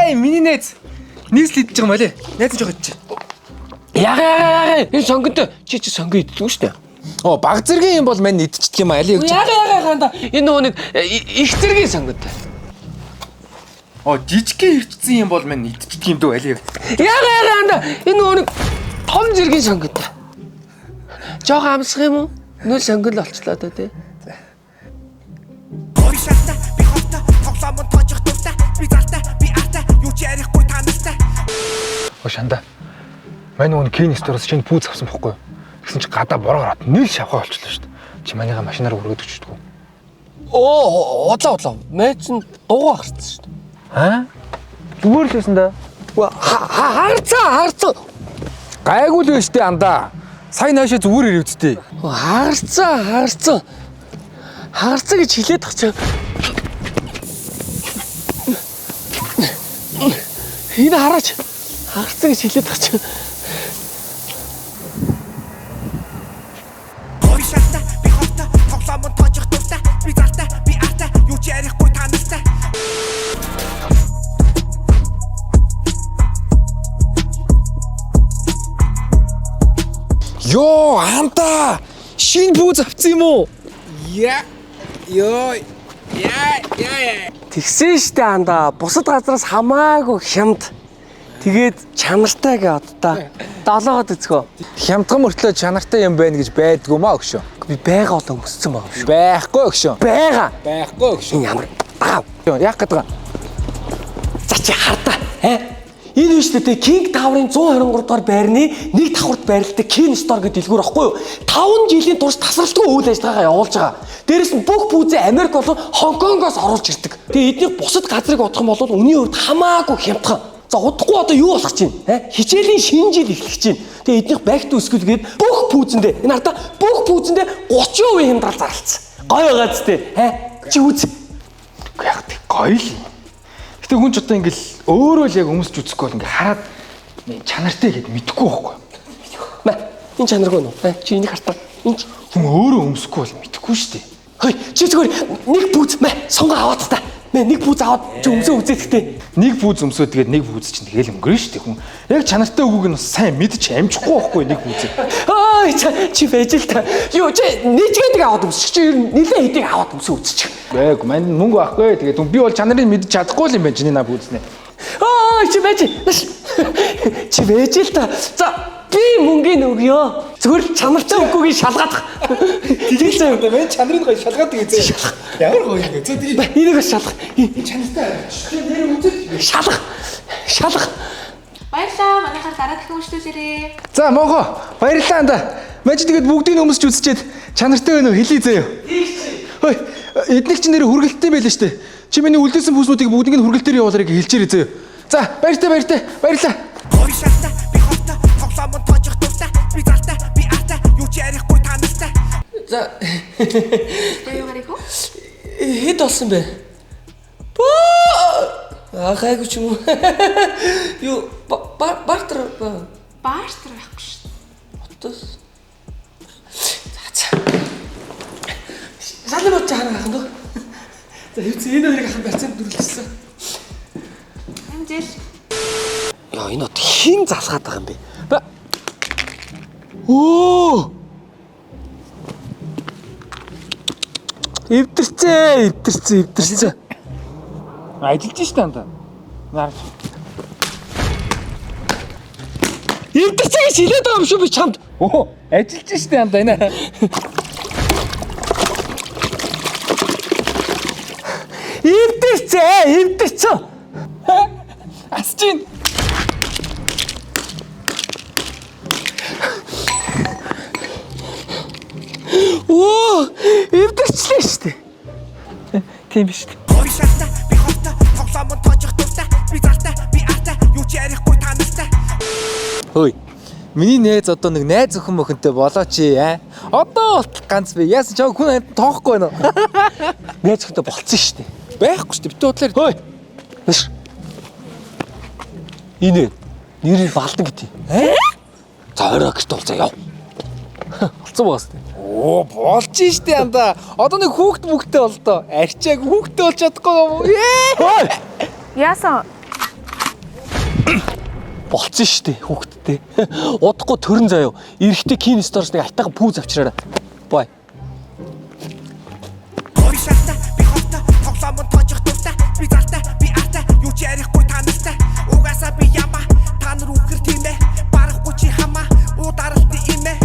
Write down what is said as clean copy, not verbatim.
Эй, миний найз. Нийслэл идэж байгаа мөлий. Найз жоо идэж. Ягаа. Энэ сонгонтой чи сонгоо иддэг шүү дээ. Оо, баг зэргийн юм бол мань идчихдэг юм аа. Алийг. Ягаа. Энэ нөгөө нэг их зэргийн сонготой. Оо, жижигхэн ирчсэн юм бол мань идчихдэг юм дөө алийг. Ягаа. Энэ нөгөө нэг том зэргийн сонготой. Жог амсах юм уу? Нүүл сонгол олчлоо доо тий. Шанда. Мань нөгөө Кени стороос шинэ пүүз авсан бохгүй юу? Тэгсэн чи гадаа бороо гараад нийл шавхаа болчихлоо шүү дээ. Чи манийга машинаар өргөдөг ч гэдэггүй. Оо, удлаа. Мэд чин дуугаа гарсан шүү дээ. Аа? Зүгээр л байсан да. Харцаа. Гайгүй л байж тээ андаа. Сайн наашаа зүгээр ирээвдтэй. Харцаа. Харцаа гэж хэлээд тах чи. Энэ хараач. Харцаа гэж хэлээд тах чи. Йоо, анда. Шинэ пүүз авсан юм уу? Тэгсэн штэ андаа. Бусад газраас хамаагүй хямд. Тэгээд чанартай гэ оддоо. Долоогод үзгөө. Хямдхан мөртлөө чанартай юм байна гэж байдгүй маа өгшөө. Би байга одоо өссөн байгаа юм шүү. Байхгүй өгшөө. Байга. Байхгүй өгшөө. Ямар даа. Яах гэдэг вэ? За чи хардаа. Энэ биш үү King Tower-ын 123 дугаар байрны нэг давхарт байрлалтай Ken Store гэдэг дэлгүүр аахгүй юу? 5 жилийн турш тасралтгүй үйл ажиллагаагаа явуулж байгаа. Дээрээс нь бүх пүүзээ Америк болон Хонконгоос оруулж ирдэг. Тэгээ эдгээр бусад газрыг бодох юм бол үнийн хувьд хамаагүй хямдхан. За удахгүй одоо юу болох чинь? Хичээлийн шинэ жил эхлэх чинь. Тэгээ эднийх багт өсгөлгээд бүх пүүзэндээ энэ хардаа бүх пүүзэндээ 30% хямдрал зарлцсан. Гоё байгаа зү тэ. Чи үз. Яг тэг гоё л юм. Гэтэ хүн ч одоо ингээл өөрөө л яг өмсч үзэхгүй бол ингээ хараад чанартай гэд мэдэхгүй байхгүй. Маа энэ чанаргүй нөө. Чи энийг хартаа. Энд хүн өөрөө өмсөхгүй бол мэдэхгүй шүү дээ. Хөөе чи зүгээр нэг пүүз сонгоо аваад та. Нэг пүүз аваад чи өмсөө үзээ гэхдээ. Нэг пүүз өмсөө тэгээд нэг пүүз чинь тэгэл өнгөрөн шүү дээ хүн. Яг чанартай үгийг нь бас сайн мэдчих амжихгүй байхгүй нэг пүүзээ. Ой чи байж л та. Юу чи нийцгээд аваад өмсчих чи нилээ хэдийг аваад өмсөө үзчих. Байг манд мөнгө байхгүй тэгээд би бол чанарыг мэдчих чадахгүй л юм байна чиний наа пүүзнэ. Ой чи байж. Чи байж л та. За би мөнгөний өгөө. Зүгээр чанартай үгүйг шалгаад. Тэгэл заяа одоо мен чанарыг гоё шалгаад тэгээ. Ямар гоё юм бэ? Зөө тэгээ. Энийг бас шалгах. Чанартай. Нэр үнэтэй. Шалгах. Баярлалаа. Манайхаар дараа дахин үйлчлүүлээрэй. За Монго баярлалаа анда. Мэж тэгээд бүгдийг өмсч үзчихэд чанартай байна уу хэлий заяа. Хөөе эдник чи нэр хүргэлттэй байлаа штэ. Чи миний үлдээсэн пүүснүүдийг бүгдийг нь хүргэлтээр явуулаарай гэж хэлчихээрэй заяа. За баяртай. Баярлалаа. За. Яагаад юу? Хэд болсон бэ? Гайгүй ч юм уу. Юу бартер Байхгүй шүү. Отос. За. Салбар чарга хаа нөө. За хэвчээ энэ хоёрыг хаан барьцаанд дүрлэлсэн. Амжил. Яа энэ од хин залгаад байгаа юм бэ? Оо! Эвдэрчээ. Ажиллаж штэ анда. Наарч. Эвдэрчээ гэж хэлээд байгаа юм шүү би чамд. Оо, ажиллаж штэ анда энэ. Эвдэрчээ. Асчин. Оо, эвдэрчлээ штэ. Тийм биш. Хөөе. Миний найз одоо нэг найз өхөн мөхөнтэй болооч ээ. Одоо болтол ганц би. Яасан чаа хүн амт тоохгүй байна уу? Найз өхөнтэй болцсон штэ. Байхгүй шүү дээ. Битүү бодлоо. Хөөе. Нэш. Энэ нэр балдан гэдэг. За орой гэж тулцаа яв. Болцсон байгаас тээ. Оо, болж штэ янда. Одоо нэг хүүхд мөхтэй болдоо. Арчааг хүүхдтэй болж чадахгүй юм уу? Яасан? Болцсон шүү дээ хүүхдтэй. Удахгүй төрөн заяо. Эрэхтэй кино сторч нэг айтайгаа пүүз авчраарай. Бай.